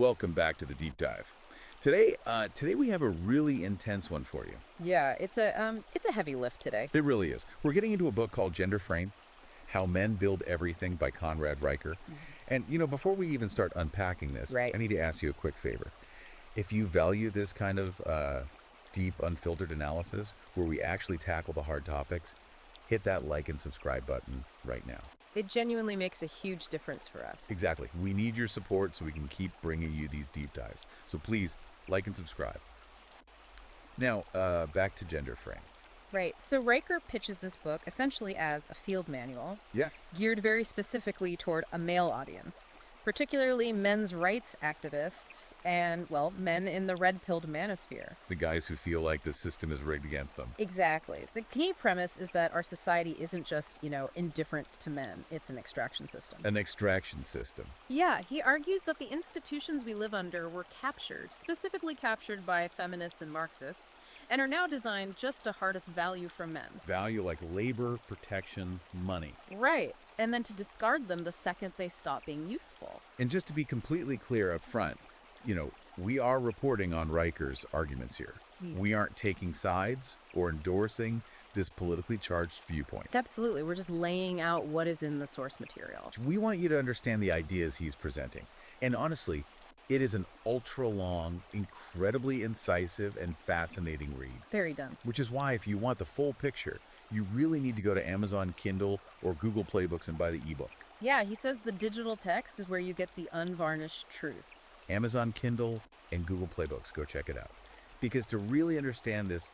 Welcome back to the deep dive. Today we have a really intense one for you. Yeah, it's a heavy lift today. It really is. We're getting into a book called Gender Frame: How Men Build Everything by Conrad Riker. And before we even start unpacking this, Right. I need to ask you a quick favor. If you value this kind of deep, unfiltered analysis, where we actually tackle the hard topics, hit that like and subscribe button right now. It genuinely makes a huge difference for us. Exactly. We need your support so we can keep bringing you these deep dives. So please like and subscribe. Now, back to Gender Frame. Right. So Riker pitches this book essentially as a field manual Yeah. geared very specifically toward a male audience, particularly men's rights activists and, well, men in the red-pilled manosphere. The guys who feel like the system is rigged against them. Exactly. The key premise is that our society isn't just, indifferent to men. It's an extraction system. An extraction system. Yeah, he argues that the institutions we live under were captured, specifically captured by feminists and Marxists, and are now designed just to harness value from men. Value like labor, protection, money. Right, and then to discard them the second they stop being useful. And just to be completely clear up front, we are reporting on Riker's arguments here. We aren't taking sides or endorsing this politically charged viewpoint. Absolutely, we're just laying out what is in the source material. We want you to understand the ideas he's presenting. And honestly, it is an ultra-long, incredibly incisive, and fascinating read. Very dense. Which is why if you want the full picture, you really need to go to Amazon Kindle or Google Play Books and buy the ebook. Yeah, he says the digital text is where you get the unvarnished truth. Amazon Kindle and Google Play Books, go check it out. Because to really understand this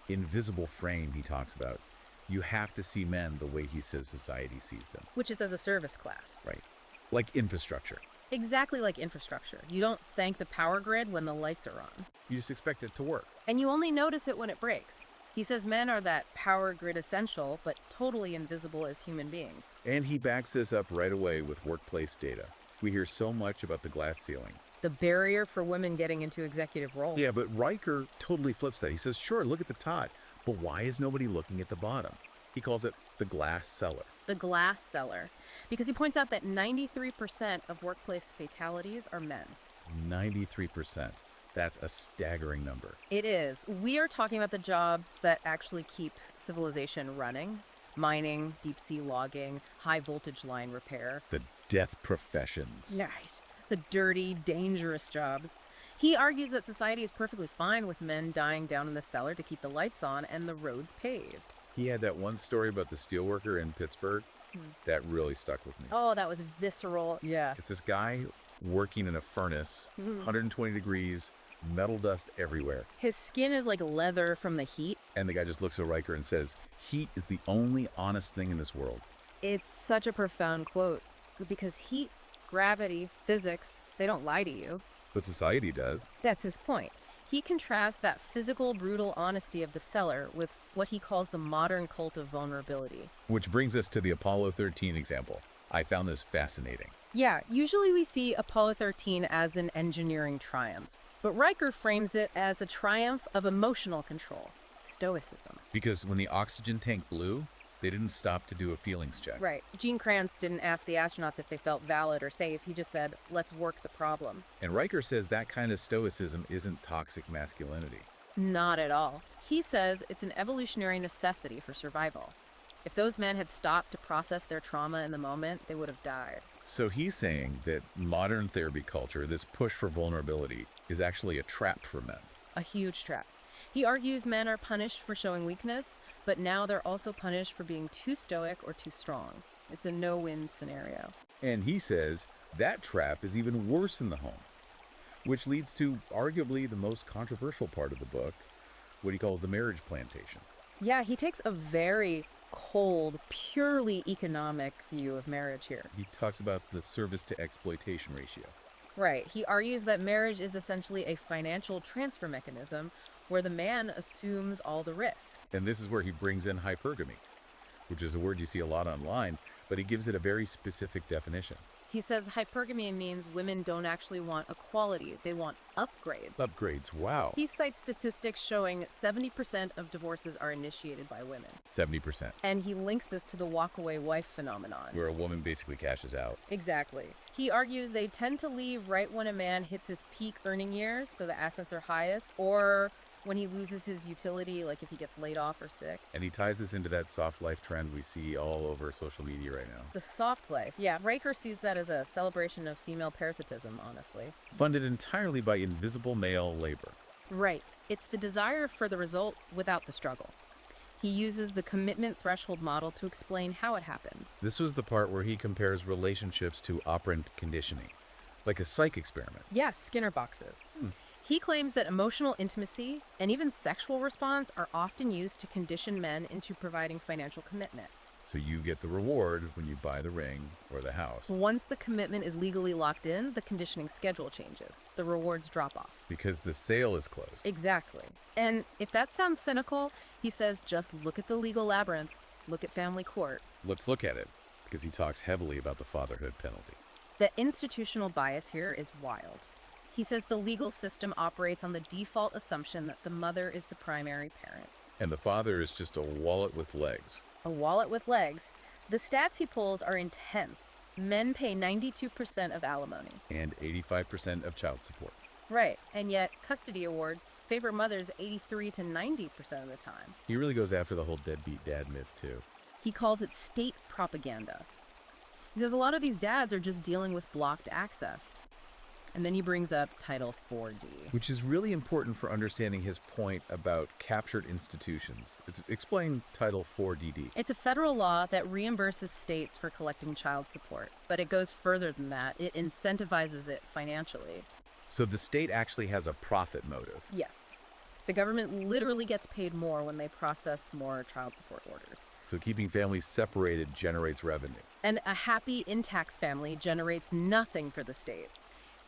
invisible frame he talks about, you have to see men the way he says society sees them. Which is as a service class. Right. Like infrastructure. Exactly like infrastructure. You don't thank the power grid when the lights are on. You just expect it to work. And you only notice it when it breaks. He says men are that power grid essential, but totally invisible as human beings. And he backs this up right away with workplace data. We hear so much about the glass ceiling. The barrier for women getting into executive roles. Yeah, but Riker totally flips that. He says, sure, look at the top, but why is nobody looking at the bottom? He calls it the glass cellar. The glass cellar. Because he points out that 93% of workplace fatalities are men. 93%. That's a staggering number. It is. We are talking about the jobs that actually keep civilization running. Mining, deep sea logging, high voltage line repair. The death professions. Right. The dirty, dangerous jobs. He argues that society is perfectly fine with men dying down in the cellar to keep the lights on and the roads paved. He had that one story about the steelworker in Pittsburgh. That really stuck with me. Oh, that was visceral. Yeah. It's this guy working in a furnace, 120 degrees, metal dust everywhere. His skin is like leather from the heat. And the guy just looks at Riker and says, heat is the only honest thing in this world. It's such a profound quote because heat, gravity, physics, they don't lie to you. But society does. That's his point. He contrasts that physical, brutal honesty of the cellar with what he calls the modern cult of vulnerability. Which brings us to the Apollo 13 example. I found this fascinating. Yeah, usually we see Apollo 13 as an engineering triumph, but Riker frames it as a triumph of emotional control, stoicism. Because when the oxygen tank blew, they didn't stop to do a feelings check. Right. Gene Kranz didn't ask the astronauts if they felt valid or safe. He just said, let's work the problem. And Riker says that kind of stoicism isn't toxic masculinity. Not at all. He says it's an evolutionary necessity for survival. If those men had stopped to process their trauma in the moment, they would have died. So he's saying that modern therapy culture, this push for vulnerability, is actually a trap for men. A huge trap. He argues men are punished for showing weakness, but now they're also punished for being too stoic or too strong. It's a no-win scenario. And he says that trap is even worse in the home, which leads to arguably the most controversial part of the book, what he calls the marriage plantation. Yeah, he takes a very cold, purely economic view of marriage here. He talks about the service to exploitation ratio. Right. He argues that marriage is essentially a financial transfer mechanism where the man assumes all the risk. And this is where he brings in hypergamy, which is a word you see a lot online, but he gives it a very specific definition. He says hypergamy means women don't actually want equality, they want upgrades. Upgrades, wow. He cites statistics showing 70% of divorces are initiated by women. 70%, And he links this to the walkaway wife phenomenon. where a woman basically cashes out. Exactly. He argues they tend to leave right when a man hits his peak earning years, so the assets are highest, or when he loses his utility, like if he gets laid off or sick. And he ties this into that soft life trend we see all over social media right now. The soft life. Yeah, Riker sees that as a celebration of female parasitism, honestly. Funded entirely by invisible male labor. Right. It's the desire for the result without the struggle. He uses the commitment threshold model to explain how it happens. This was the part where he compares relationships to operant conditioning, like a psych experiment. Yes, Skinner boxes. He claims that emotional intimacy and even sexual response are often used to condition men into providing financial commitment. So you get the reward when you buy the ring or the house, Once the commitment is legally locked in, the conditioning schedule changes. The rewards drop off. because the sale is closed. Exactly. And if that sounds cynical, he says just look at the legal labyrinth, look at family court. Let's look at it, because he talks heavily about the fatherhood penalty. The institutional bias here is wild. He says the legal system operates on the default assumption that the mother is the primary parent. And the father is just a wallet with legs. A wallet with legs. The stats he pulls are intense. Men pay 92% of alimony. And 85% of child support. Right, and yet custody awards favor mothers 83 to 90% of the time. He really goes after the whole deadbeat dad myth, too. He calls it state propaganda. He says a lot of these dads are just dealing with blocked access. And then he brings up Title 4D. Which is really important for understanding his point about captured institutions. Explain Title 4DD. It's a federal law that reimburses states for collecting child support, but it goes further than that. It incentivizes it financially. So the state actually has a profit motive. Yes. The government literally gets paid more when they process more child support orders. So keeping families separated generates revenue. And a happy, intact family generates nothing for the state.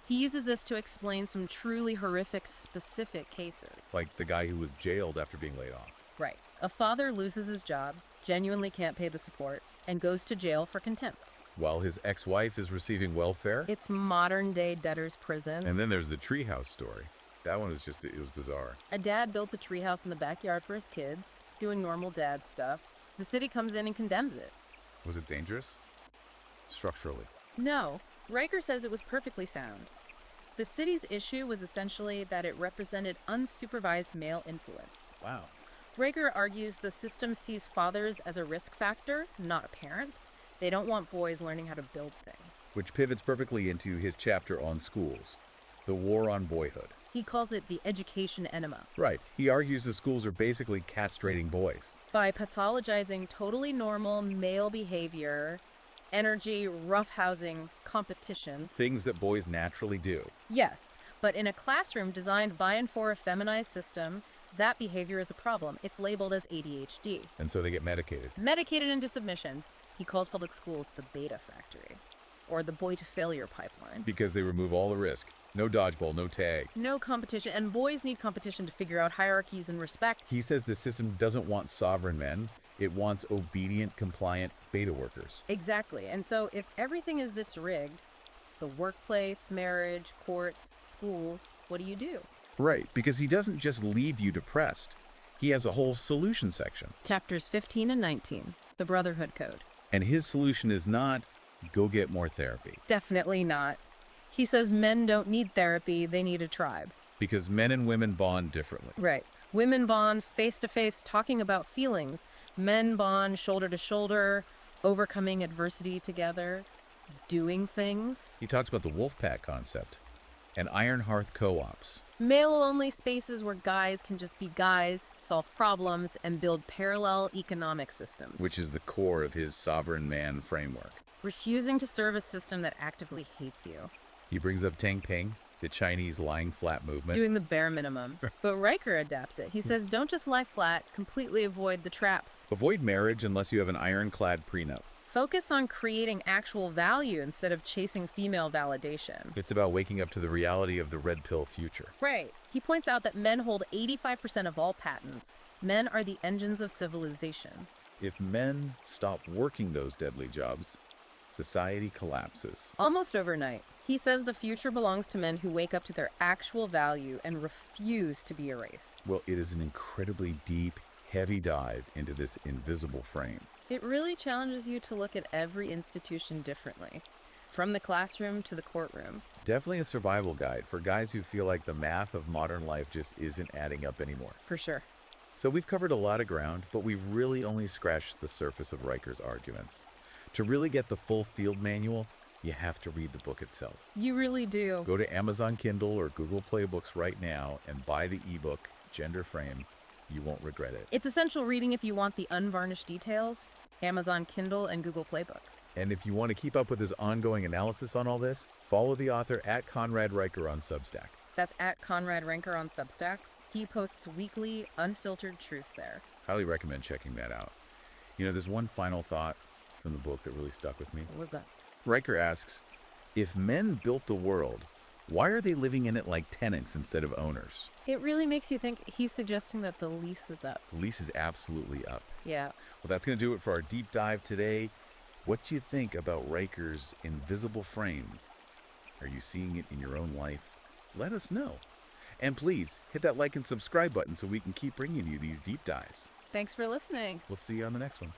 He uses this to explain some truly horrific, specific cases. Like the guy who was jailed after being laid off. Right. A father loses his job, genuinely can't pay the support, and goes to jail for contempt. While his ex-wife is receiving welfare. It's modern-day debtor's prison. And then there's the treehouse story. That one was just, it was bizarre. A dad built a treehouse in the backyard for his kids, doing normal dad stuff. The city comes in and condemns it. Was it dangerous? Structurally. No. Riker says it was perfectly sound. The city's issue was essentially that it represented unsupervised male influence. Wow. Riker argues the system sees fathers as a risk factor, not a parent. They don't want boys learning how to build things. Which pivots perfectly into his chapter on schools. The war on boyhood. He calls it the education enema. Right. He argues the schools are basically castrating boys. By pathologizing totally normal male behavior, energy, roughhousing, competition. Things that boys naturally do. Yes, but in a classroom designed by and for a feminized system, that behavior is a problem. It's labeled as ADHD. And so they get medicated. Medicated into submission. He calls public schools the beta factory, or the boy to failure pipeline. Because they remove all the risk. No dodgeball, no tag. No competition, and boys need competition to figure out hierarchies and respect. He says the system doesn't want sovereign men. It wants obedient, compliant beta workers. Exactly. And so if everything is this rigged, the workplace, marriage, courts, schools, what do? Right, because he doesn't just leave you depressed. He has a whole solution section. Chapters 15 and 19, the Brotherhood Code. And his solution is not, go get more therapy. Definitely not. He says men don't need therapy, they need a tribe. Because men and women bond differently. Right. Women bond face to face, talking about feelings. Men bond shoulder to shoulder, overcoming adversity together, doing things. He talks about the wolf pack concept and iron hearth co-ops. Male-only spaces where guys can just be guys, solve problems, and build parallel economic systems. Which is the core of his sovereign man framework. Refusing to serve a system that actively hates you. He brings up Tang Ping, the Chinese lying flat movement. Doing the bare minimum. But Riker adapts it. He says, don't just lie flat, completely avoid the traps. Avoid marriage unless you have an ironclad prenup. Focus on creating actual value instead of chasing female validation. It's about waking up to the reality of the red pill future. Right. He points out that men hold 85% of all patents. Men are the engines of civilization. If men stop working those deadly jobs, society collapses. Almost overnight. He says the future belongs to men who wake up to their actual value and refuse to be erased. Well, it is an incredibly deep, heavy dive into this invisible frame. It really challenges you to look at every institution differently, from the classroom to the courtroom. Definitely a survival guide for guys who feel like the math of modern life just isn't adding up anymore. For sure. So we've covered a lot of ground, but we've really only scratched the surface of Riker's arguments. To really get the full field manual, you have to read the book itself. You really do. Go to Amazon Kindle or Google Play Books right now and buy the ebook, Gender Frame. You won't regret it. It's essential reading if you want the unvarnished details. Amazon Kindle and Google Play Books. And if you want to keep up with his ongoing analysis on all this, follow the author at Conrad Riker on Substack. That's at Conrad Ranker on Substack. He posts weekly, unfiltered truth there. Highly recommend checking that out. You know, there's one final thought from the book that really stuck with me. What was that? Riker asks, if men built the world, why are they living in it like tenants instead of owners? It really makes you think he's suggesting that the lease is up. The lease is absolutely up. Yeah. Well, that's going to do it for our deep dive today. What do you think about Riker's invisible frame? Are you seeing it in your own life? Let us know. And please hit that like and subscribe button so we can keep bringing you these deep dives. Thanks for listening. We'll see you on the next one.